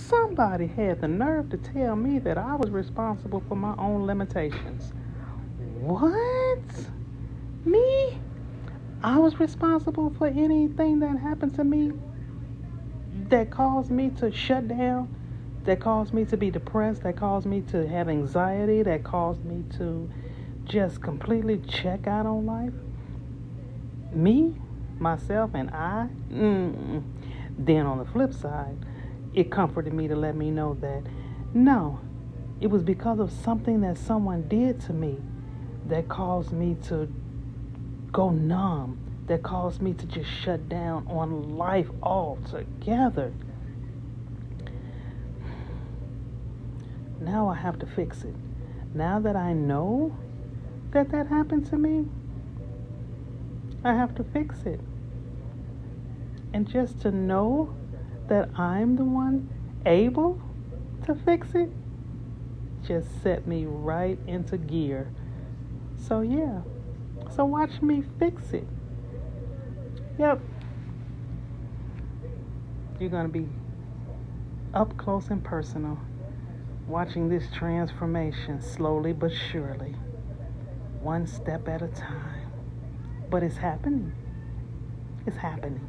Somebody had the nerve to tell me that I was responsible for my own limitations. What? Me? I was responsible for anything that happened to me that caused me to shut down, that caused me to be depressed, that caused me to have anxiety, that caused me to just completely check out on life. Me, myself, and I. Then on the flip side, it comforted me to let me know that no, it was because of something that someone did to me that caused me to go numb, that caused me to just shut down on life altogether. Now I have to fix it. Now that I know that that happened to me, I have to fix it. And just to know that I'm the one able to fix it just set me right into gear. So, yeah. So, watch me fix it. Yep. You're going to be up close and personal, watching this transformation slowly but surely, one step at a time. But it's happening. It's happening.